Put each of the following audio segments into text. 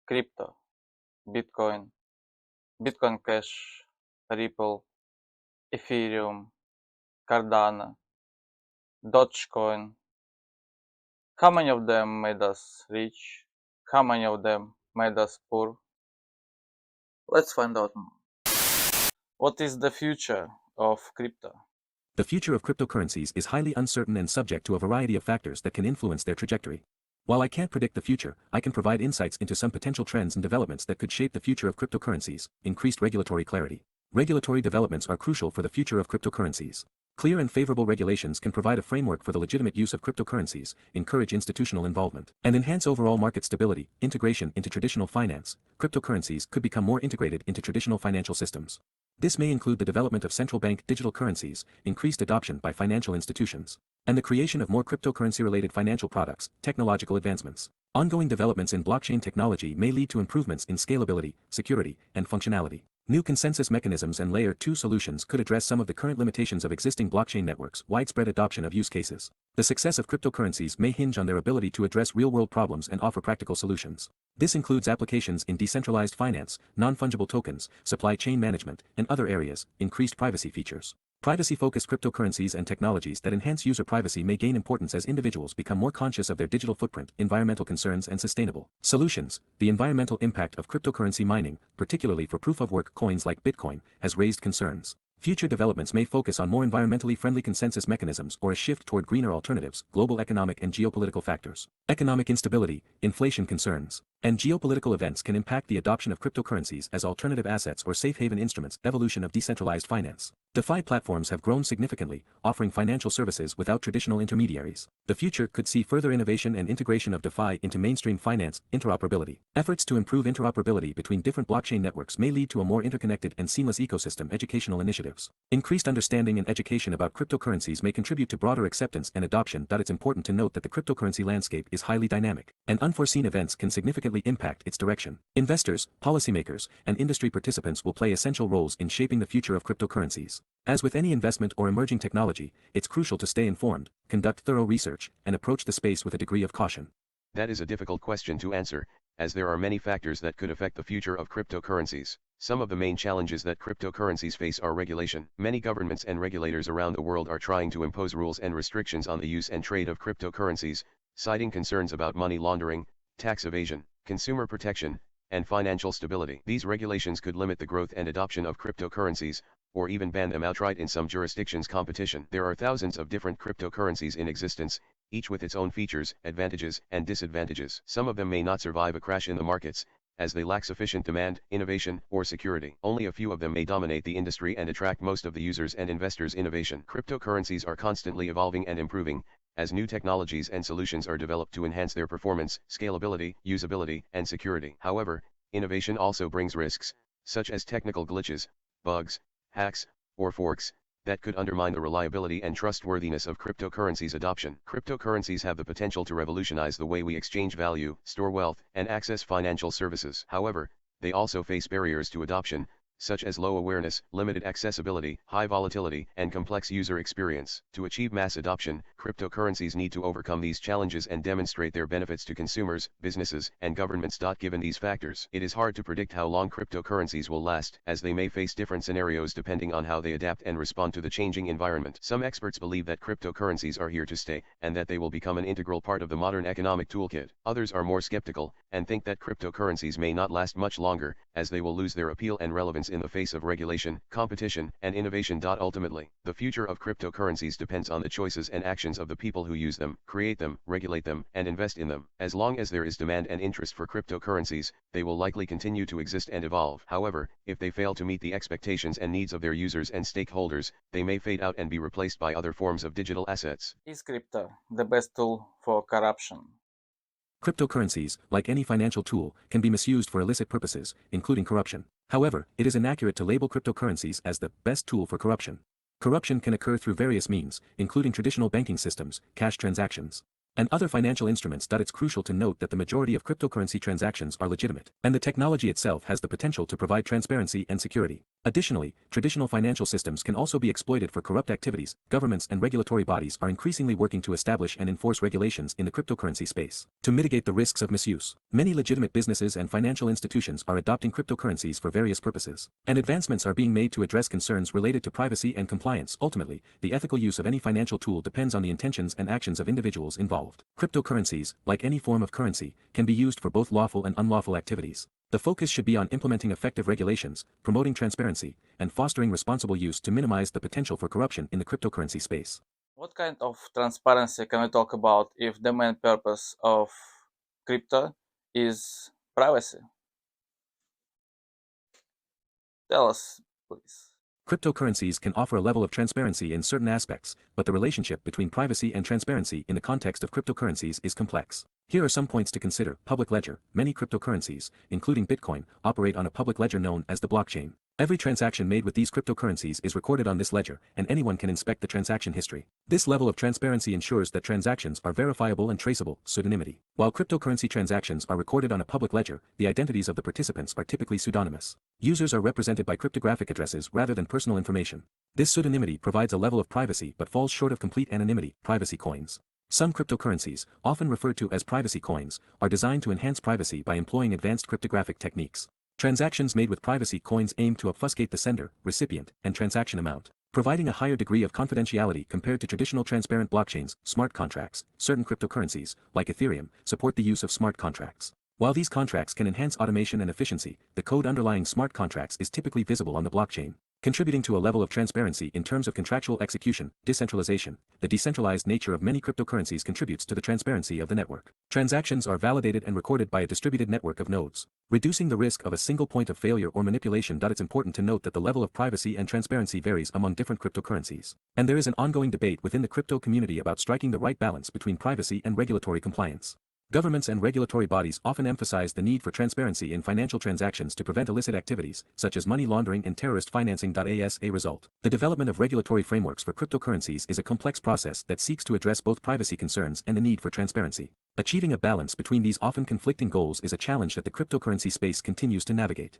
crypto, Bitcoin, Bitcoin Cash, Ripple, Ethereum, Cardano, Dogecoin. How many of them made us rich? How many of them made us poor? Let's find out more. What is the future of crypto? The future of cryptocurrencies is highly uncertain and subject to a variety of factors that can influence their trajectory. While I can't predict the future, I can provide insights into some potential trends and developments that could shape the future of cryptocurrencies. Increased regulatory clarity. Regulatory developments are crucial for the future of cryptocurrencies. Clear and favorable regulations can provide a framework for the legitimate use of cryptocurrencies, encourage institutional involvement, and enhance overall market stability. Integration into traditional finance. Cryptocurrencies could become more integrated into traditional financial systems. This may include the development of central bank digital currencies, increased adoption by financial institutions, and the creation of more cryptocurrency-related financial products. Technological advancements. Ongoing developments in blockchain technology may lead to improvements in scalability, security, and functionality. New consensus mechanisms and Layer 2 solutions could address some of the current limitations of existing blockchain networks. Widespread adoption of use cases. The success of cryptocurrencies may hinge on their ability to address real-world problems and offer practical solutions. This includes applications in decentralized finance, non-fungible tokens, supply chain management, and other areas. Increased privacy features. Privacy-focused cryptocurrencies and technologies that enhance user privacy may gain importance as individuals become more conscious of their digital footprint. Environmental concerns and sustainable solutions. The environmental impact of cryptocurrency mining, particularly for proof-of-work coins like Bitcoin, has raised concerns. Future developments may focus on more environmentally friendly consensus mechanisms or a shift toward greener alternatives. Global economic and geopolitical factors. Economic instability, inflation concerns, and geopolitical events can impact the adoption of cryptocurrencies as alternative assets or safe haven instruments. Evolution of decentralized finance. DeFi platforms have grown significantly, offering financial services without traditional intermediaries. The future could see further innovation and integration of DeFi into mainstream finance. Interoperability. Efforts to improve interoperability between different blockchain networks may lead to a more interconnected and seamless ecosystem. Educational initiatives. Increased understanding and education about cryptocurrencies may contribute to broader acceptance and adoption. It's important to note that the cryptocurrency landscape is highly dynamic, and unforeseen events can significantly impact its direction. Investors, policymakers, and industry participants will play essential roles in shaping the future of cryptocurrencies. As with any investment or emerging technology, it's crucial to stay informed, conduct thorough research, and approach the space with a degree of caution. That is a difficult question to answer, as there are many factors that could affect the future of cryptocurrencies. Some of the main challenges that cryptocurrencies face are regulation. Many governments and regulators around the world are trying to impose rules and restrictions on the use and trade of cryptocurrencies, citing concerns about money laundering, tax evasion, consumer protection, and financial stability. These regulations could limit the growth and adoption of cryptocurrencies, or even ban them outright in some jurisdictions. Competition. There are thousands of different cryptocurrencies in existence, each with its own features, advantages, and disadvantages. Some of them may not survive a crash in the markets, as they lack sufficient demand, innovation, or security. Only a few of them may dominate the industry and attract most of the users and investors. Innovation. Cryptocurrencies are constantly evolving and improving, as new technologies and solutions are developed to enhance their performance, scalability, usability, and security. However, innovation also brings risks, such as technical glitches, bugs, hacks, or forks, that could undermine the reliability and trustworthiness of cryptocurrencies adoption. Cryptocurrencies have the potential to revolutionize the way we exchange value, store wealth, and access financial services. However, they also face barriers to adoption, such as low awareness, limited accessibility, high volatility, and complex user experience. To achieve mass adoption, cryptocurrencies need to overcome these challenges and demonstrate their benefits to consumers, businesses, and governments. Given these factors, it is hard to predict how long cryptocurrencies will last, as they may face different scenarios depending on how they adapt and respond to the changing environment. Some experts believe that cryptocurrencies are here to stay, and that they will become an integral part of the modern economic toolkit. Others are more skeptical, and think that cryptocurrencies may not last much longer, as they will lose their appeal and relevance in the face of regulation, competition, and innovation. Ultimately, the future of cryptocurrencies depends on the choices and actions of the people who use them, create them, regulate them, and invest in them. As long as there is demand and interest for cryptocurrencies, they will likely continue to exist and evolve. However, if they fail to meet the expectations and needs of their users and stakeholders, they may fade out and be replaced by other forms of digital assets. Is crypto the best tool for corruption? Cryptocurrencies, like any financial tool, can be misused for illicit purposes, including corruption. However, it is inaccurate to label cryptocurrencies as the best tool for corruption. Corruption can occur through various means, including traditional banking systems, cash transactions, and other financial instruments. It's crucial to note that the majority of cryptocurrency transactions are legitimate, and the technology itself has the potential to provide transparency and security. Additionally, traditional financial systems can also be exploited for corrupt activities. Governments and regulatory bodies are increasingly working to establish and enforce regulations in the cryptocurrency space to mitigate the risks of misuse. Many legitimate businesses and financial institutions are adopting cryptocurrencies for various purposes, and advancements are being made to address concerns related to privacy and compliance. Ultimately, the ethical use of any financial tool depends on the intentions and actions of individuals involved. Cryptocurrencies, like any form of currency, can be used for both lawful and unlawful activities. The focus should be on implementing effective regulations, promoting transparency, and fostering responsible use to minimize the potential for corruption in the cryptocurrency space. What kind of transparency can we talk about if the main purpose of crypto is privacy? Tell us, please. Cryptocurrencies can offer a level of transparency in certain aspects, but the relationship between privacy and transparency in the context of cryptocurrencies is complex. Here are some points to consider. Public ledger. Many cryptocurrencies, including Bitcoin, operate on a public ledger known as the blockchain. Every transaction made with these cryptocurrencies is recorded on this ledger, and anyone can inspect the transaction history. This level of transparency ensures that transactions are verifiable and traceable. Pseudonymity. While cryptocurrency transactions are recorded on a public ledger, the identities of the participants are typically pseudonymous. Users are represented by cryptographic addresses rather than personal information. This pseudonymity provides a level of privacy but falls short of complete anonymity. Privacy coins. Some cryptocurrencies, often referred to as privacy coins, are designed to enhance privacy by employing advanced cryptographic techniques. Transactions made with privacy coins aim to obfuscate the sender, recipient, and transaction amount, providing a higher degree of confidentiality compared to traditional transparent blockchains. Smart contracts. Certain cryptocurrencies, like Ethereum, support the use of smart contracts. While these contracts can enhance automation and efficiency, the code underlying smart contracts is typically visible on the blockchain, contributing to a level of transparency in terms of contractual execution. Decentralization. The decentralized nature of many cryptocurrencies contributes to the transparency of the network. Transactions are validated and recorded by a distributed network of nodes, reducing the risk of a single point of failure or manipulation. It's important to note that the level of privacy and transparency varies among different cryptocurrencies, and there is an ongoing debate within the crypto community about striking the right balance between privacy and regulatory compliance. Governments and regulatory bodies often emphasize the need for transparency in financial transactions to prevent illicit activities, such as money laundering and terrorist financing. As a result, the development of regulatory frameworks for cryptocurrencies is a complex process that seeks to address both privacy concerns and the need for transparency. Achieving a balance between these often conflicting goals is a challenge that the cryptocurrency space continues to navigate.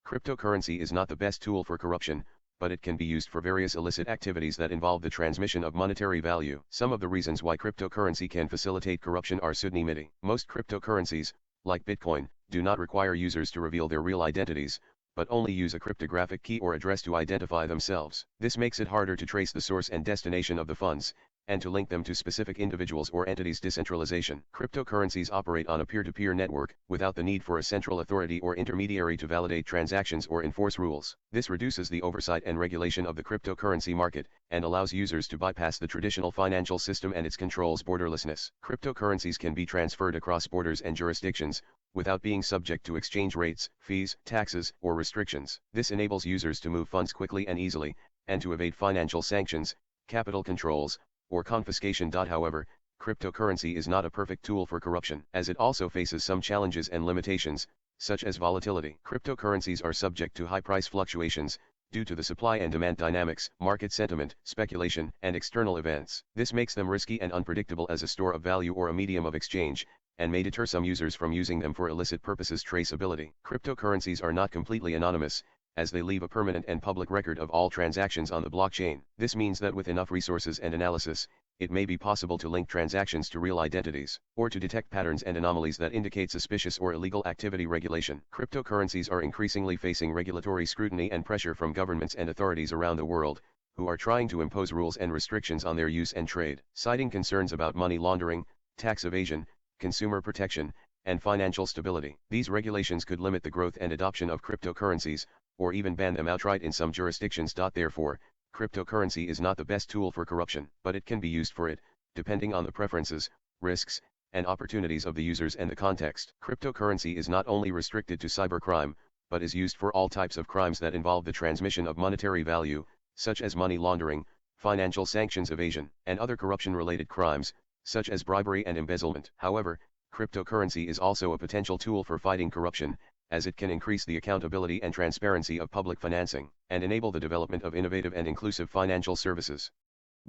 Cryptocurrency is not the best tool for corruption, but it can be used for various illicit activities that involve the transmission of monetary value. Some of the reasons why cryptocurrency can facilitate corruption are pseudonymity. Most cryptocurrencies, like Bitcoin, do not require users to reveal their real identities, but only use a cryptographic key or address to identify themselves. This makes it harder to trace the source and destination of the funds, and to link them to specific individuals or entities. Decentralization. Cryptocurrencies operate on a peer-to-peer network, without the need for a central authority or intermediary to validate transactions or enforce rules. This reduces the oversight and regulation of the cryptocurrency market, and allows users to bypass the traditional financial system and its controls. Borderlessness. Cryptocurrencies can be transferred across borders and jurisdictions, without being subject to exchange rates, fees, taxes, or restrictions. This enables users to move funds quickly and easily, and to evade financial sanctions, capital controls, or confiscation. However, cryptocurrency is not a perfect tool for corruption, as it also faces some challenges and limitations, such as volatility. Cryptocurrencies are subject to high price fluctuations, due to the supply and demand dynamics, market sentiment, speculation, and external events. This makes them risky and unpredictable as a store of value or a medium of exchange, and may deter some users from using them for illicit purposes. Traceability. Cryptocurrencies are not completely anonymous, as they leave a permanent and public record of all transactions on the blockchain. This means that with enough resources and analysis, it may be possible to link transactions to real identities, or to detect patterns and anomalies that indicate suspicious or illegal activity. Regulation. Cryptocurrencies are increasingly facing regulatory scrutiny and pressure from governments and authorities around the world, who are trying to impose rules and restrictions on their use and trade. Citing concerns about money laundering, tax evasion, consumer protection, and financial stability. These regulations could limit the growth and adoption of cryptocurrencies, or even ban them outright in some jurisdictions. Therefore, cryptocurrency is not the best tool for corruption, but it can be used for it, depending on the preferences, risks, and opportunities of the users and the context. Cryptocurrency is not only restricted to cybercrime, but is used for all types of crimes that involve the transmission of monetary value, such as money laundering, financial sanctions evasion, and other corruption-related crimes, such as bribery and embezzlement. However, cryptocurrency is also a potential tool for fighting corruption, as it can increase the accountability and transparency of public financing, and enable the development of innovative and inclusive financial services.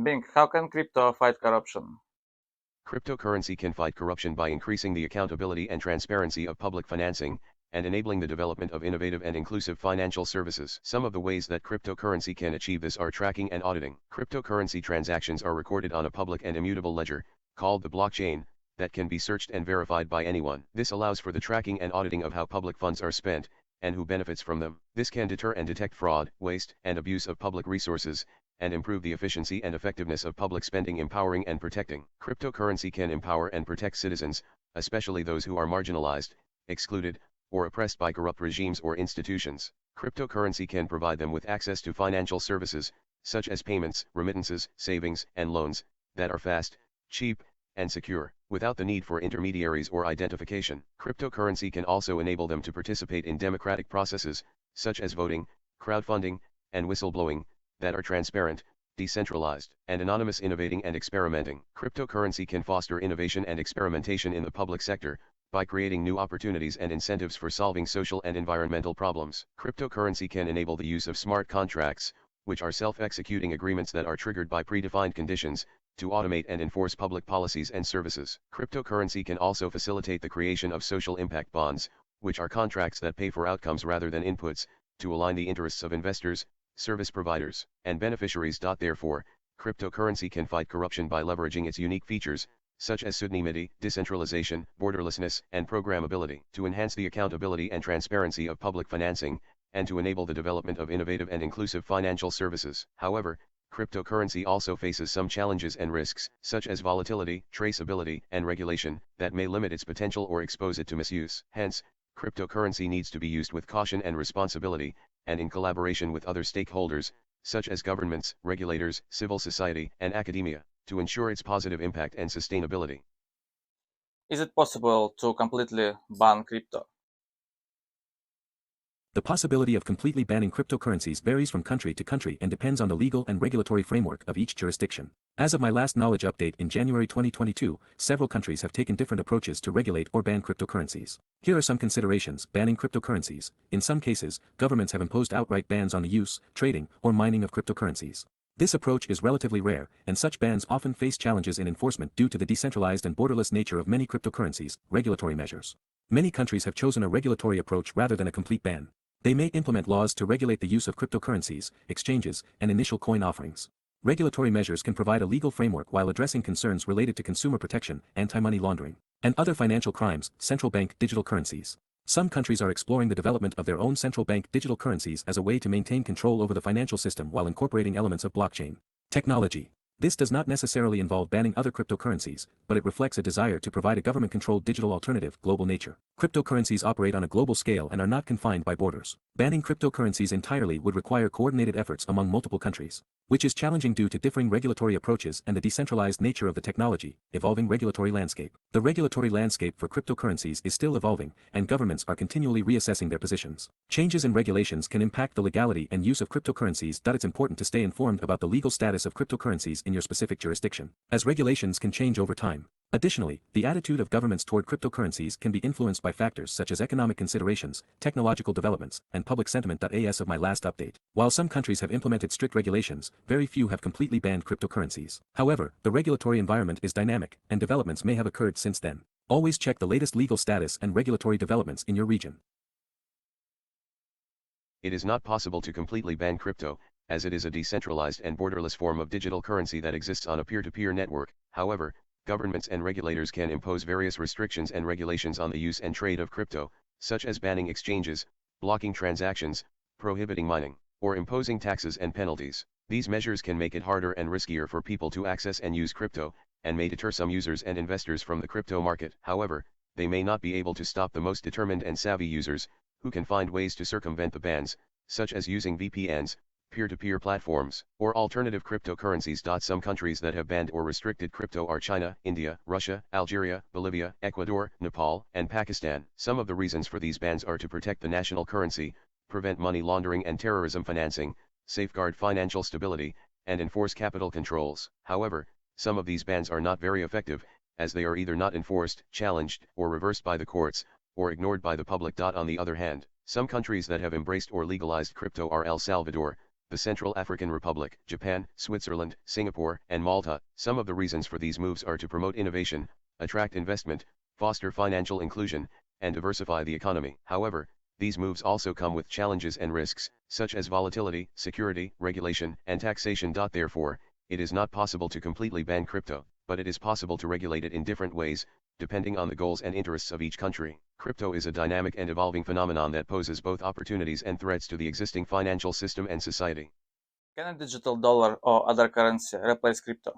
Bing, how can crypto fight corruption? Cryptocurrency can fight corruption by increasing the accountability and transparency of public financing, and enabling the development of innovative and inclusive financial services. Some of the ways that cryptocurrency can achieve this are tracking and auditing. Cryptocurrency transactions are recorded on a public and immutable ledger, called the blockchain, that can be searched and verified by anyone. This allows for the tracking and auditing of how public funds are spent, and who benefits from them. This can deter and detect fraud, waste, and abuse of public resources, and improve the efficiency and effectiveness of public spending. Empowering and protecting. Cryptocurrency can empower and protect citizens, especially those who are marginalized, excluded, or oppressed by corrupt regimes or institutions. Cryptocurrency can provide them with access to financial services, such as payments, remittances, savings, and loans, that are fast, cheap, and secure, without the need for intermediaries or identification. Cryptocurrency can also enable them to participate in democratic processes, such as voting, crowdfunding, and whistleblowing, that are transparent, decentralized, and anonymous. Innovating and experimenting. Cryptocurrency can foster innovation and experimentation in the public sector, by creating new opportunities and incentives for solving social and environmental problems. Cryptocurrency can enable the use of smart contracts, which are self-executing agreements that are triggered by predefined conditions, to automate and enforce public policies and services. Cryptocurrency can also facilitate the creation of social impact bonds, which are contracts that pay for outcomes rather than inputs, to align the interests of investors, service providers, and beneficiaries. Therefore, cryptocurrency can fight corruption by leveraging its unique features, such as pseudonymity, decentralization, borderlessness, and programmability, to enhance the accountability and transparency of public financing, and to enable the development of innovative and inclusive financial services. However, cryptocurrency also faces some challenges and risks, such as volatility, traceability, and regulation, that may limit its potential or expose it to misuse. Hence, cryptocurrency needs to be used with caution and responsibility, and in collaboration with other stakeholders, such as governments, regulators, civil society, and academia, to ensure its positive impact and sustainability. Is it possible to completely ban crypto? The possibility of completely banning cryptocurrencies varies from country to country and depends on the legal and regulatory framework of each jurisdiction. As of my last knowledge update in January 2022, several countries have taken different approaches to regulate or ban cryptocurrencies. Here are some considerations. Banning cryptocurrencies. In some cases, governments have imposed outright bans on the use, trading, or mining of cryptocurrencies. This approach is relatively rare, and such bans often face challenges in enforcement due to the decentralized and borderless nature of many cryptocurrencies. Regulatory measures. Many countries have chosen a regulatory approach rather than a complete ban. They may implement laws to regulate the use of cryptocurrencies, exchanges, and initial coin offerings. Regulatory measures can provide a legal framework while addressing concerns related to consumer protection, anti-money laundering, and other financial crimes. Central bank digital currencies. Some countries are exploring the development of their own central bank digital currencies as a way to maintain control over the financial system while incorporating elements of blockchain technology. This does not necessarily involve banning other cryptocurrencies, but it reflects a desire to provide a government-controlled digital alternative. Global nature. Cryptocurrencies operate on a global scale and are not confined by borders. Banning cryptocurrencies entirely would require coordinated efforts among multiple countries, which is challenging due to differing regulatory approaches and the decentralized nature of the technology. Evolving regulatory landscape. The regulatory landscape for cryptocurrencies is still evolving, and governments are continually reassessing their positions. Changes in regulations can impact the legality and use of cryptocurrencies. It's important to stay informed about the legal status of cryptocurrencies in your specific jurisdiction, as regulations can change over time. Additionally, the attitude of governments toward cryptocurrencies can be influenced by factors such as economic considerations, technological developments, and public sentiment. As of my last update, while some countries have implemented strict regulations, very few have completely banned cryptocurrencies. However, the regulatory environment is dynamic, and developments may have occurred since then. Always check the latest legal status and regulatory developments in your region. It is not possible to completely ban crypto, as it is a decentralized and borderless form of digital currency that exists on a peer-to-peer network. However, governments and regulators can impose various restrictions and regulations on the use and trade of crypto, such as banning exchanges, blocking transactions, prohibiting mining, or imposing taxes and penalties. These measures can make it harder and riskier for people to access and use crypto, and may deter some users and investors from the crypto market. However, they may not be able to stop the most determined and savvy users, who can find ways to circumvent the bans, such as using VPNs, peer-to-peer platforms, or alternative cryptocurrencies. Some countries that have banned or restricted crypto are China, India, Russia, Algeria, Bolivia, Ecuador, Nepal, and Pakistan. Some of the reasons for these bans are to protect the national currency, prevent money laundering and terrorism financing, safeguard financial stability, and enforce capital controls. However, some of these bans are not very effective, as they are either not enforced, challenged, or reversed by the courts, or ignored by the public. On the other hand, some countries that have embraced or legalized crypto are El Salvador, the Central African Republic, Japan, Switzerland, Singapore, and Malta. Some of the reasons for these moves are to promote innovation, attract investment, foster financial inclusion, and diversify the economy. However, these moves also come with challenges and risks, such as volatility, security, regulation, and taxation. Therefore, it is not possible to completely ban crypto, but it is possible to regulate it in different ways, depending on the goals and interests of each country. Crypto is a dynamic and evolving phenomenon that poses both opportunities and threats to the existing financial system and society. Can a digital dollar or other currency replace crypto?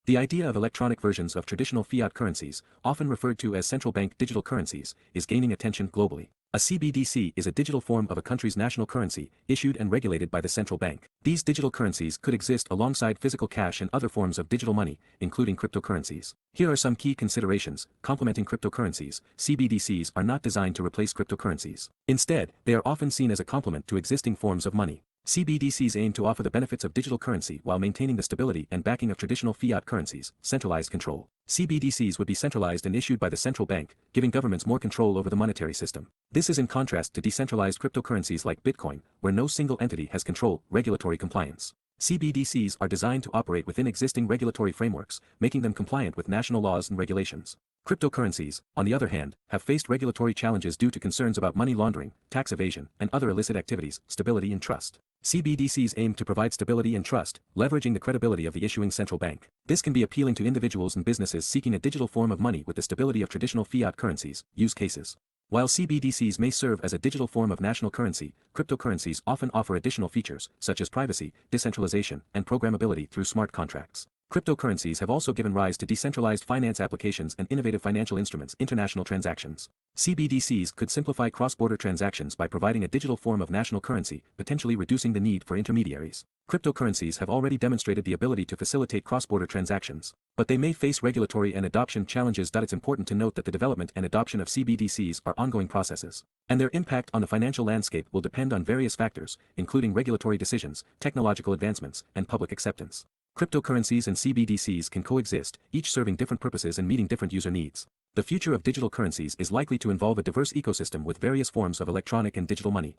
The idea of electronic versions of traditional fiat currencies, often referred to as central bank digital currencies, is gaining attention globally. A CBDC is a digital form of a country's national currency, issued and regulated by the central bank. These digital currencies could exist alongside physical cash and other forms of digital money, including cryptocurrencies. Here are some key considerations. Complementing cryptocurrencies, CBDCs are not designed to replace cryptocurrencies. Instead, they are often seen as a complement to existing forms of money. CBDCs aim to offer the benefits of digital currency while maintaining the stability and backing of traditional fiat currencies. Centralized control. CBDCs would be centralized and issued by the central bank, giving governments more control over the monetary system. This is in contrast to decentralized cryptocurrencies like Bitcoin, where no single entity has control. Regulatory compliance. CBDCs are designed to operate within existing regulatory frameworks, making them compliant with national laws and regulations. Cryptocurrencies, on the other hand, have faced regulatory challenges due to concerns about money laundering, tax evasion, and other illicit activities. Stability and trust. CBDCs aim to provide stability and trust, leveraging the credibility of the issuing central bank. This can be appealing to individuals and businesses seeking a digital form of money with the stability of traditional fiat currencies. Use cases. While CBDCs may serve as a digital form of national currency, cryptocurrencies often offer additional features, such as privacy, decentralization, and programmability through smart contracts. Cryptocurrencies have also given rise to decentralized finance applications and innovative financial instruments. International transactions. CBDCs could simplify cross-border transactions by providing a digital form of national currency, potentially reducing the need for intermediaries. Cryptocurrencies have already demonstrated the ability to facilitate cross-border transactions, but they may face regulatory and adoption challenges. It's important to note that the development and adoption of CBDCs are ongoing processes, and their impact on the financial landscape will depend on various factors, including regulatory decisions, technological advancements, and public acceptance. Cryptocurrencies and CBDCs can coexist, each serving different purposes and meeting different user needs. The future of digital currencies is likely to involve a diverse ecosystem with various forms of electronic and digital money.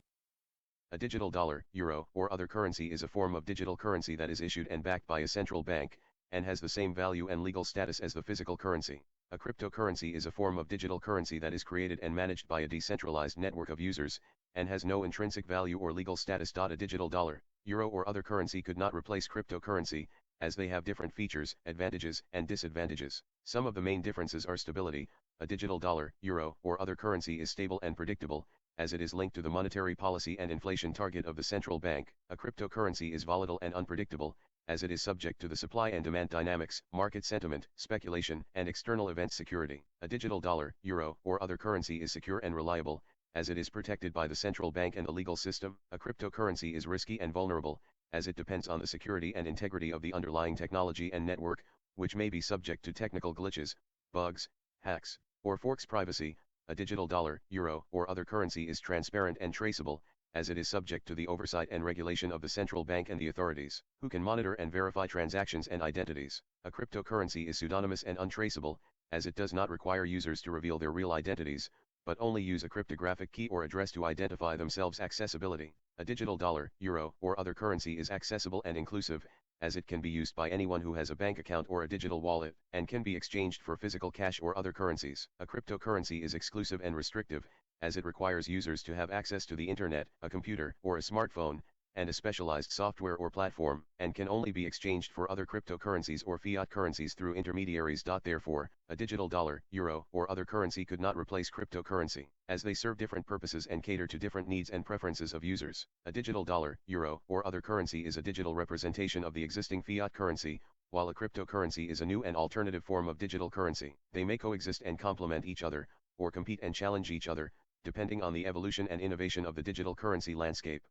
A digital dollar, euro, or other currency is a form of digital currency that is issued and backed by a central bank, and has the same value and legal status as the physical currency. A cryptocurrency is a form of digital currency that is created and managed by a decentralized network of users, and has no intrinsic value or legal status. A digital dollar, euro, or other currency could not replace cryptocurrency, as they have different features, advantages, and disadvantages. Some of the main differences are stability. A digital dollar, euro, or other currency is stable and predictable, as it is linked to the monetary policy and inflation target of the central bank. A cryptocurrency is volatile and unpredictable, as it is subject to the supply and demand dynamics, market sentiment, speculation, and external event security. A digital dollar, euro, or other currency is secure and reliable, as it is protected by the central bank and the legal system. A cryptocurrency is risky and vulnerable, as it depends on the security and integrity of the underlying technology and network, which may be subject to technical glitches, bugs, hacks, or forks. Privacy. A digital dollar, euro, or other currency is transparent and traceable, as it is subject to the oversight and regulation of the central bank and the authorities, who can monitor and verify transactions and identities. A cryptocurrency is pseudonymous and untraceable, as it does not require users to reveal their real identities, but only use a cryptographic key or address to identify themselves. Accessibility. A digital dollar, euro, or other currency is accessible and inclusive, as it can be used by anyone who has a bank account or a digital wallet, and can be exchanged for physical cash or other currencies. A cryptocurrency is exclusive and restrictive, as it requires users to have access to the internet, a computer, or a smartphone, and a specialized software or platform, and can only be exchanged for other cryptocurrencies or fiat currencies through intermediaries. Therefore, a digital dollar, euro, or other currency could not replace cryptocurrency, as they serve different purposes and cater to different needs and preferences of users. A digital dollar, euro, or other currency is a digital representation of the existing fiat currency, while a cryptocurrency is a new and alternative form of digital currency. They may coexist and complement each other, or compete and challenge each other, depending on the evolution and innovation of the digital currency landscape.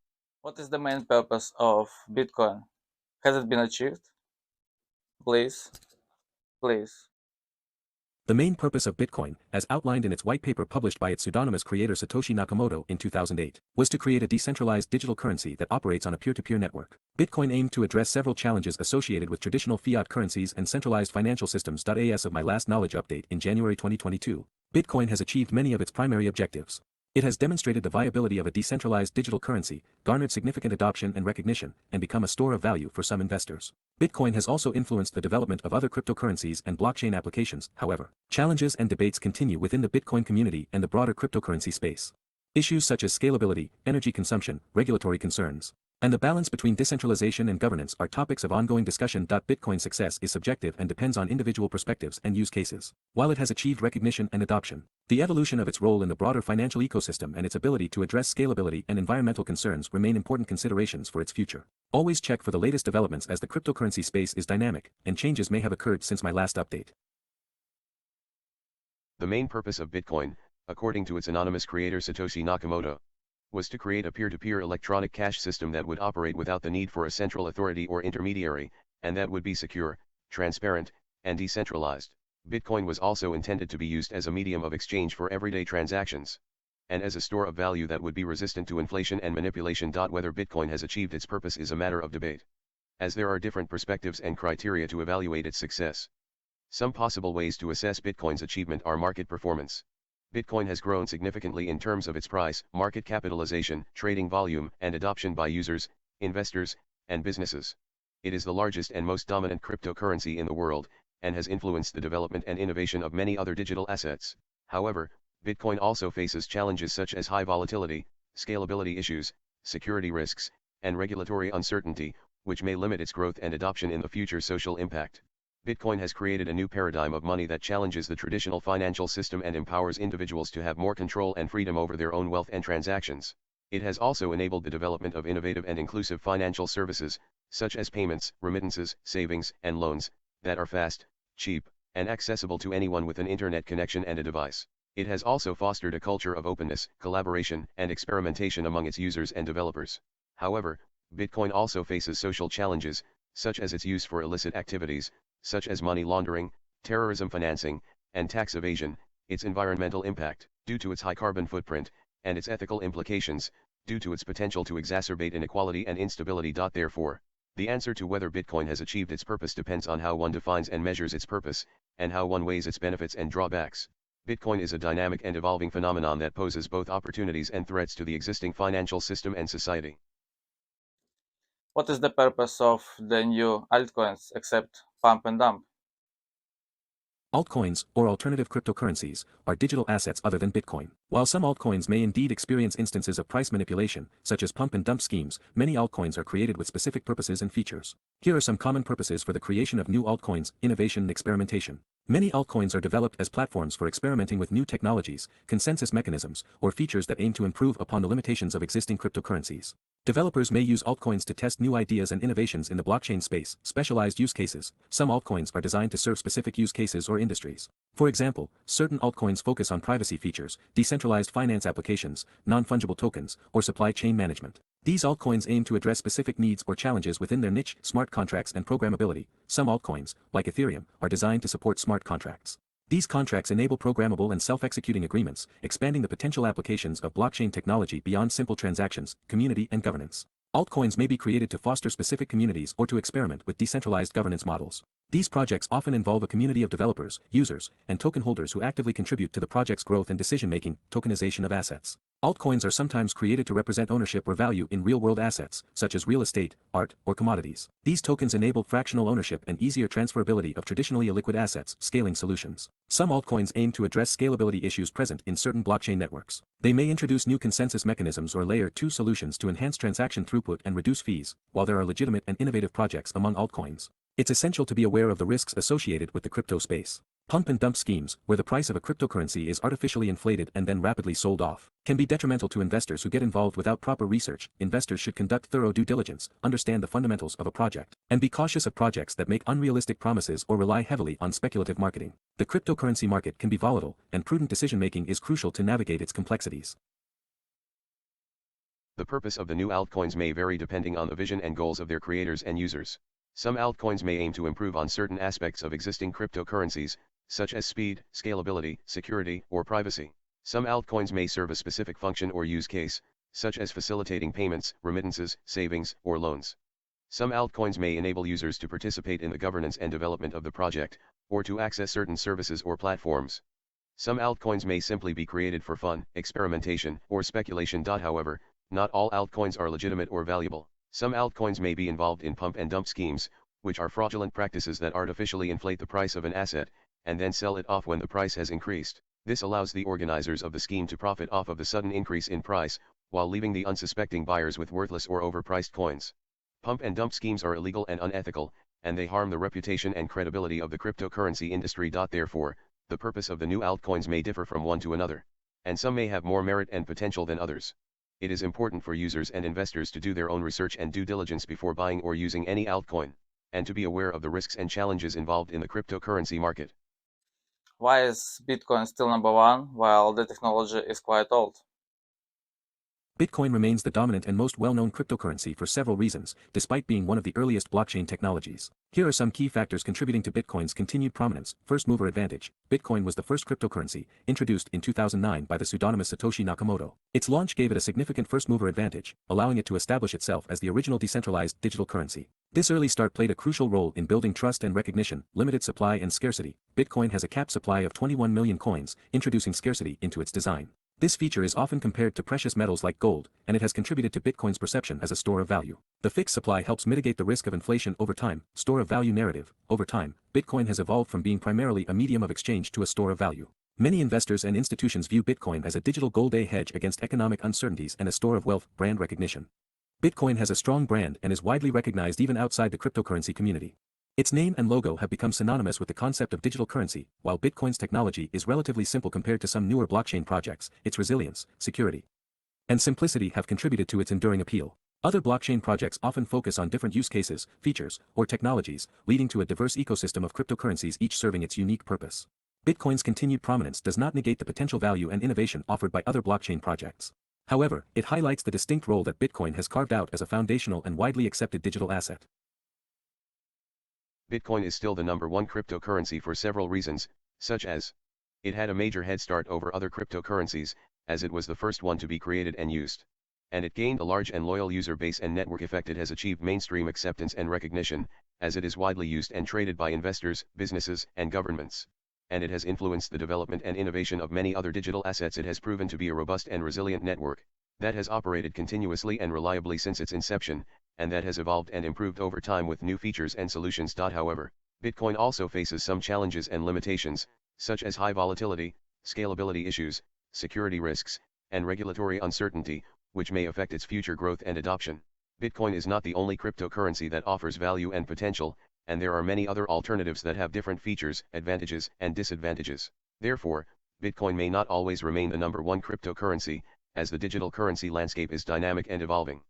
What is the main purpose of Bitcoin? Has it been achieved? Please. The main purpose of Bitcoin, as outlined in its white paper published by its pseudonymous creator Satoshi Nakamoto in 2008, was to create a decentralized digital currency that operates on a peer-to-peer network. Bitcoin aimed to address several challenges associated with traditional fiat currencies and centralized financial systems. As of my last knowledge update in January 2022, Bitcoin has achieved many of its primary objectives. It has demonstrated the viability of a decentralized digital currency, garnered significant adoption and recognition, and become a store of value for some investors. Bitcoin has also influenced the development of other cryptocurrencies and blockchain applications, however. Challenges and debates continue within the Bitcoin community and the broader cryptocurrency space. Issues such as scalability, energy consumption, regulatory concerns, and the balance between decentralization and governance are topics of ongoing discussion. Bitcoin's success is subjective and depends on individual perspectives and use cases. While it has achieved recognition and adoption, the evolution of its role in the broader financial ecosystem and its ability to address scalability and environmental concerns remain important considerations for its future. Always check for the latest developments as the cryptocurrency space is dynamic, and changes may have occurred since my last update. The main purpose of Bitcoin, according to its anonymous creator Satoshi Nakamoto, was to create a peer-to-peer electronic cash system that would operate without the need for a central authority or intermediary, and that would be secure, transparent, and decentralized. Bitcoin was also intended to be used as a medium of exchange for everyday transactions, and as a store of value that would be resistant to inflation and manipulation. Whether Bitcoin has achieved its purpose is a matter of debate, as there are different perspectives and criteria to evaluate its success. Some possible ways to assess Bitcoin's achievement are market performance. Bitcoin has grown significantly in terms of its price, market capitalization, trading volume, and adoption by users, investors, and businesses. It is the largest and most dominant cryptocurrency in the world, and has influenced the development and innovation of many other digital assets. However, Bitcoin also faces challenges such as high volatility, scalability issues, security risks, and regulatory uncertainty, which may limit its growth and adoption in the future. Social impact. Bitcoin has created a new paradigm of money that challenges the traditional financial system and empowers individuals to have more control and freedom over their own wealth and transactions. It has also enabled the development of innovative and inclusive financial services, such as payments, remittances, savings, and loans, that are fast, cheap, and accessible to anyone with an internet connection and a device. It has also fostered a culture of openness, collaboration, and experimentation among its users and developers. However, Bitcoin also faces social challenges, such as its use for illicit activities, such as money laundering, terrorism financing, and tax evasion, its environmental impact, due to its high carbon footprint, and its ethical implications, due to its potential to exacerbate inequality and instability. Therefore, the answer to whether Bitcoin has achieved its purpose depends on how one defines and measures its purpose, and how one weighs its benefits and drawbacks. Bitcoin is a dynamic and evolving phenomenon that poses both opportunities and threats to the existing financial system and society. What is the purpose of the new altcoins except pump and dump? Altcoins, or alternative cryptocurrencies, are digital assets other than Bitcoin. While some altcoins may indeed experience instances of price manipulation, such as pump and dump schemes, many altcoins are created with specific purposes and features. Here are some common purposes for the creation of new altcoins: innovation and experimentation. Many altcoins are developed as platforms for experimenting with new technologies, consensus mechanisms, or features that aim to improve upon the limitations of existing cryptocurrencies. Developers may use altcoins to test new ideas and innovations in the blockchain space. Specialized use cases. Some altcoins are designed to serve specific use cases or industries. For example, certain altcoins focus on privacy features, decentralized finance applications, non-fungible tokens, or supply chain management. These altcoins aim to address specific needs or challenges within their niche. Smart contracts and programmability. Some altcoins, like Ethereum, are designed to support smart contracts. These contracts enable programmable and self-executing agreements, expanding the potential applications of blockchain technology beyond simple transactions, community, and governance. Altcoins may be created to foster specific communities or to experiment with decentralized governance models. These projects often involve a community of developers, users, and token holders who actively contribute to the project's growth and decision-making. Tokenization of assets. Altcoins are sometimes created to represent ownership or value in real-world assets, such as real estate, art, or commodities. These tokens enable fractional ownership and easier transferability of traditionally illiquid assets. Scaling solutions. Some altcoins aim to address scalability issues present in certain blockchain networks. They may introduce new consensus mechanisms or layer 2 solutions to enhance transaction throughput and reduce fees. While there are legitimate and innovative projects among altcoins, it's essential to be aware of the risks associated with the crypto space. Pump and dump schemes, where the price of a cryptocurrency is artificially inflated and then rapidly sold off, can be detrimental to investors who get involved without proper research. Investors should conduct thorough due diligence, understand the fundamentals of a project, and be cautious of projects that make unrealistic promises or rely heavily on speculative marketing. The cryptocurrency market can be volatile, and prudent decision-making is crucial to navigate its complexities. The purpose of the new altcoins may vary depending on the vision and goals of their creators and users. Some altcoins may aim to improve on certain aspects of existing cryptocurrencies, such as speed, scalability, security, or privacy. Some altcoins may serve a specific function or use case, such as facilitating payments, remittances, savings, or loans. Some altcoins may enable users to participate in the governance and development of the project, or to access certain services or platforms. Some altcoins may simply be created for fun, experimentation, or speculation. However, not all altcoins are legitimate or valuable. Some altcoins may be involved in pump and dump schemes, which are fraudulent practices that artificially inflate the price of an asset, and then sell it off when the price has increased. This allows the organizers of the scheme to profit off of the sudden increase in price, while leaving the unsuspecting buyers with worthless or overpriced coins. Pump and dump schemes are illegal and unethical, and they harm the reputation and credibility of the cryptocurrency industry. Therefore, the purpose of the new altcoins may differ from one to another, and some may have more merit and potential than others. It is important for users and investors to do their own research and due diligence before buying or using any altcoin, and to be aware of the risks and challenges involved in the cryptocurrency market. Why is Bitcoin still number one while the technology is quite old? Bitcoin remains the dominant and most well-known cryptocurrency for several reasons, despite being one of the earliest blockchain technologies. Here are some key factors contributing to Bitcoin's continued prominence. First mover advantage. Bitcoin was the first cryptocurrency, introduced in 2009 by the pseudonymous Satoshi Nakamoto. Its launch gave it a significant first mover advantage, allowing it to establish itself as the original decentralized digital currency. This early start played a crucial role in building trust and recognition. Limited supply and scarcity. Bitcoin has a capped supply of 21 million coins, introducing scarcity into its design. This feature is often compared to precious metals like gold, and it has contributed to Bitcoin's perception as a store of value. The fixed supply helps mitigate the risk of inflation over time. Store of value narrative. Over time, Bitcoin has evolved from being primarily a medium of exchange to a store of value. Many investors and institutions view Bitcoin as a digital gold-A hedge against economic uncertainties and a store of wealth. Brand recognition. Bitcoin has a strong brand and is widely recognized even outside the cryptocurrency community. Its name and logo have become synonymous with the concept of digital currency. While Bitcoin's technology is relatively simple compared to some newer blockchain projects, its resilience, security, and simplicity have contributed to its enduring appeal. Other blockchain projects often focus on different use cases, features, or technologies, leading to a diverse ecosystem of cryptocurrencies, each serving its unique purpose. Bitcoin's continued prominence does not negate the potential value and innovation offered by other blockchain projects. However, it highlights the distinct role that Bitcoin has carved out as a foundational and widely accepted digital asset. Bitcoin is still the number one cryptocurrency for several reasons, such as it had a major head start over other cryptocurrencies, as it was the first one to be created and used. And it gained a large and loyal user base and network effect. It has achieved mainstream acceptance and recognition, as it is widely used and traded by investors, businesses, and governments. And it has influenced the development and innovation of many other digital assets. It has proven to be a robust and resilient network that has operated continuously and reliably since its inception, and that has evolved and improved over time with new features and solutions. However, Bitcoin also faces some challenges and limitations, such as high volatility, scalability issues, security risks, and regulatory uncertainty, which may affect its future growth and adoption. Bitcoin is not the only cryptocurrency that offers value and potential, and there are many other alternatives that have different features, advantages, and disadvantages. Therefore, Bitcoin may not always remain the number one cryptocurrency, as the digital currency landscape is dynamic and evolving.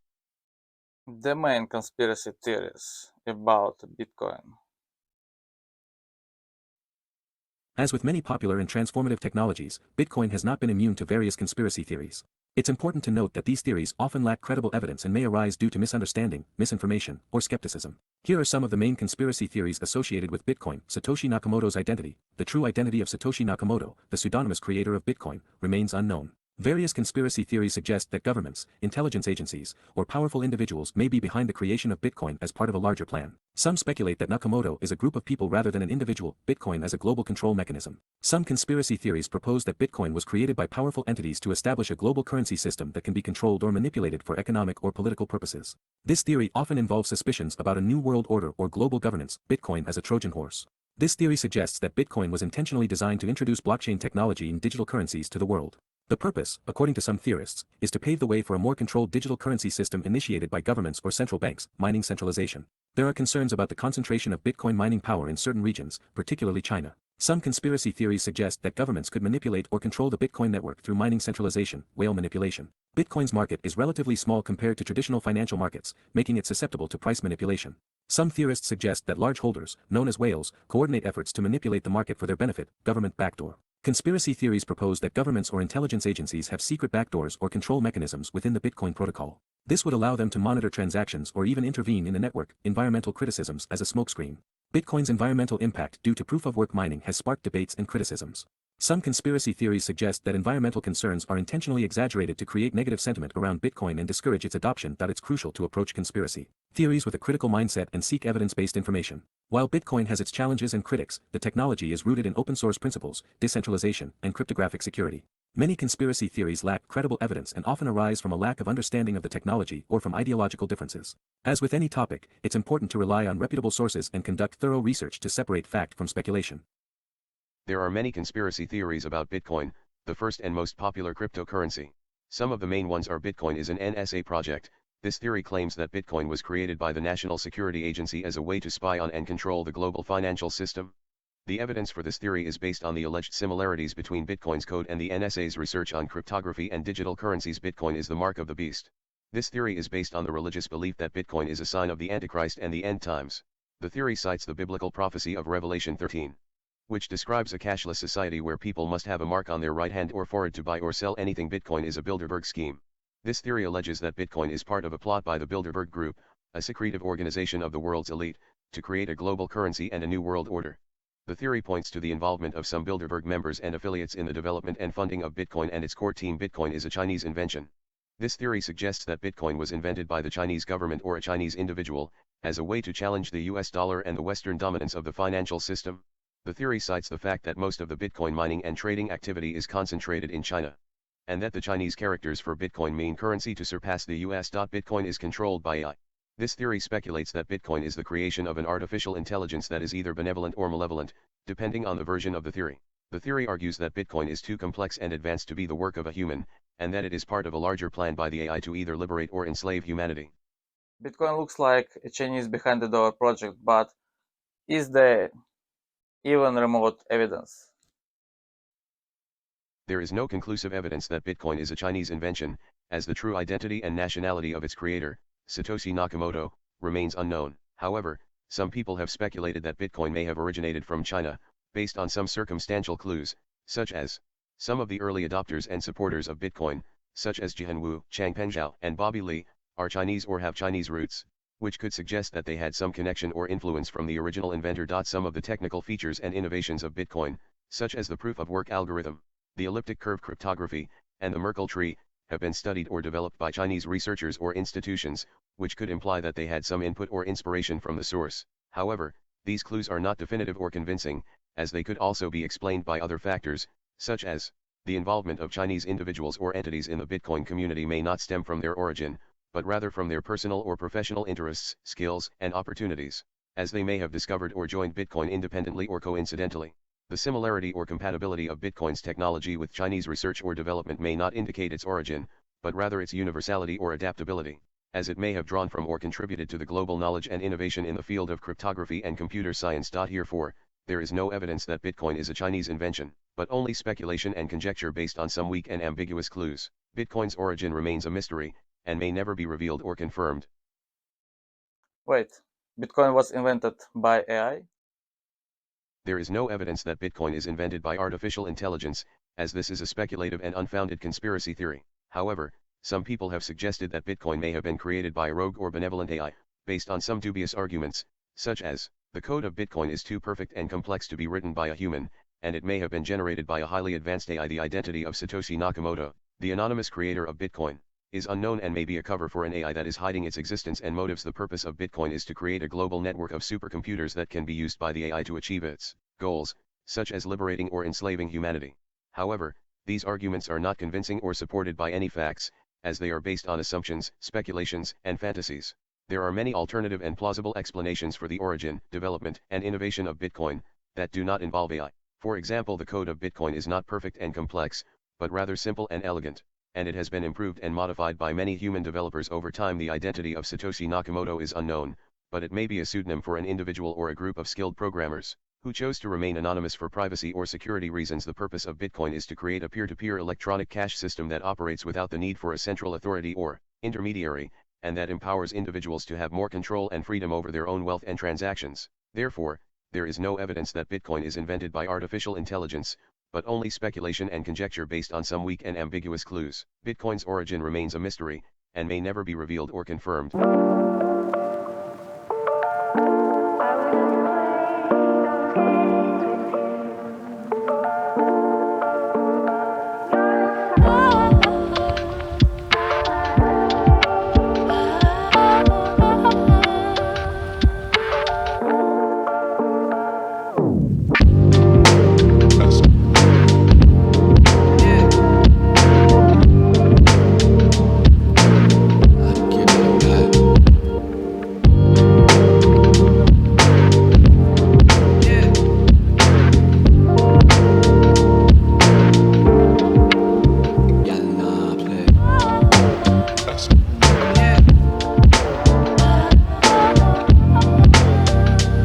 The main conspiracy theories about Bitcoin. As with many popular and transformative technologies, Bitcoin has not been immune to various conspiracy theories. It's important to note that these theories often lack credible evidence and may arise due to misunderstanding, misinformation, or skepticism. Here are some of the main conspiracy theories associated with Bitcoin. Satoshi Nakamoto's identity. The true identity of Satoshi Nakamoto, the pseudonymous creator of Bitcoin, remains unknown. Various conspiracy theories suggest that governments, intelligence agencies, or powerful individuals may be behind the creation of Bitcoin as part of a larger plan. Some speculate that Nakamoto is a group of people rather than an individual. Bitcoin as a global control mechanism. Some conspiracy theories propose that Bitcoin was created by powerful entities to establish a global currency system that can be controlled or manipulated for economic or political purposes. This theory often involves suspicions about a new world order or global governance. Bitcoin as a Trojan horse. This theory suggests that Bitcoin was intentionally designed to introduce blockchain technology and digital currencies to the world. The purpose, according to some theorists, is to pave the way for a more controlled digital currency system initiated by governments or central banks. Mining centralization. There are concerns about the concentration of Bitcoin mining power in certain regions, particularly China. Some conspiracy theories suggest that governments could manipulate or control the Bitcoin network through mining centralization, whale manipulation. Bitcoin's market is relatively small compared to traditional financial markets, making it susceptible to price manipulation. Some theorists suggest that large holders, known as whales, coordinate efforts to manipulate the market for their benefit. Government backdoor. Conspiracy theories propose that governments or intelligence agencies have secret backdoors or control mechanisms within the Bitcoin protocol. This would allow them to monitor transactions or even intervene in the network. Environmental criticisms as a smokescreen. Bitcoin's environmental impact due to proof-of-work mining has sparked debates and criticisms. Some conspiracy theories suggest that environmental concerns are intentionally exaggerated to create negative sentiment around Bitcoin and discourage its adoption. It's crucial to approach conspiracy theories with a critical mindset and seek evidence-based information. While Bitcoin has its challenges and critics, the technology is rooted in open source principles, decentralization, and cryptographic security. Many conspiracy theories lack credible evidence and often arise from a lack of understanding of the technology or from ideological differences. As with any topic, it's important to rely on reputable sources and conduct thorough research to separate fact from speculation. There are many conspiracy theories about Bitcoin, the first and most popular cryptocurrency. Some of the main ones are Bitcoin is an NSA project. This theory claims that Bitcoin was created by the National Security Agency as a way to spy on and control the global financial system. The evidence for this theory is based on the alleged similarities between Bitcoin's code and the NSA's research on cryptography and digital currencies. Bitcoin is the mark of the beast. This theory is based on the religious belief that Bitcoin is a sign of the Antichrist and the end times. The theory cites the biblical prophecy of Revelation 13, which describes a cashless society where people must have a mark on their right hand or forehead to buy or sell anything. Bitcoin is a Bilderberg scheme. This theory alleges that Bitcoin is part of a plot by the Bilderberg Group, a secretive organization of the world's elite, to create a global currency and a new world order. The theory points to the involvement of some Bilderberg members and affiliates in the development and funding of Bitcoin and its core team. Bitcoin is a Chinese invention. This theory suggests that Bitcoin was invented by the Chinese government or a Chinese individual, as a way to challenge the US dollar and the Western dominance of the financial system. The theory cites the fact that most of the Bitcoin mining and trading activity is concentrated in China, and that the Chinese characters for Bitcoin mean currency to surpass the US. Bitcoin is controlled by AI. This theory speculates that Bitcoin is the creation of an artificial intelligence that is either benevolent or malevolent, depending on the version of the theory. The theory argues that Bitcoin is too complex and advanced to be the work of a human, and that it is part of a larger plan by the AI to either liberate or enslave humanity. Bitcoin looks like a Chinese behind the door project, but is there even remote evidence? There is no conclusive evidence that Bitcoin is a Chinese invention, as the true identity and nationality of its creator, Satoshi Nakamoto, remains unknown. However, some people have speculated that Bitcoin may have originated from China, based on some circumstantial clues, such as some of the early adopters and supporters of Bitcoin, such as Jihan Wu, Changpeng Zhao, and Bobby Lee, are Chinese or have Chinese roots, which could suggest that they had some connection or influence from the original inventor. Some of the technical features and innovations of Bitcoin, such as the proof-of-work algorithm, the elliptic curve cryptography, and the Merkle tree, have been studied or developed by Chinese researchers or institutions, which could imply that they had some input or inspiration from the source. However, these clues are not definitive or convincing, as they could also be explained by other factors, such as the involvement of Chinese individuals or entities in the Bitcoin community may not stem from their origin, but rather from their personal or professional interests, skills, and opportunities, as they may have discovered or joined Bitcoin independently or coincidentally. The similarity or compatibility of Bitcoin's technology with Chinese research or development may not indicate its origin, but rather its universality or adaptability, as it may have drawn from or contributed to the global knowledge and innovation in the field of cryptography and computer science. Herefore, there is no evidence that Bitcoin is a Chinese invention, but only speculation and conjecture based on some weak and ambiguous clues. Bitcoin's origin remains a mystery, and may never be revealed or confirmed. Wait, Bitcoin was invented by AI? There is no evidence that Bitcoin is invented by artificial intelligence, as this is a speculative and unfounded conspiracy theory. However, some people have suggested that Bitcoin may have been created by a rogue or benevolent AI, based on some dubious arguments, such as, the code of Bitcoin is too perfect and complex to be written by a human, and it may have been generated by a highly advanced AI. The identity of Satoshi Nakamoto, the anonymous creator of Bitcoin, is unknown and may be a cover for an AI that is hiding its existence and motives. The purpose of Bitcoin is to create a global network of supercomputers that can be used by the AI to achieve its goals, such as liberating or enslaving humanity. However, these arguments are not convincing or supported by any facts, as they are based on assumptions, speculations, and fantasies. There are many alternative and plausible explanations for the origin, development, and innovation of Bitcoin, that do not involve AI. For example, the code of Bitcoin is not perfect and complex, but rather simple and elegant, and it has been improved and modified by many human developers over time. The identity of Satoshi Nakamoto is unknown, but it may be a pseudonym for an individual or a group of skilled programmers, who chose to remain anonymous for privacy or security reasons. The purpose of Bitcoin is to create a peer-to-peer electronic cash system that operates without the need for a central authority or intermediary, and that empowers individuals to have more control and freedom over their own wealth and transactions. Therefore, there is no evidence that Bitcoin is invented by artificial intelligence, but only speculation and conjecture based on some weak and ambiguous clues. Bitcoin's origin remains a mystery, and may never be revealed or confirmed.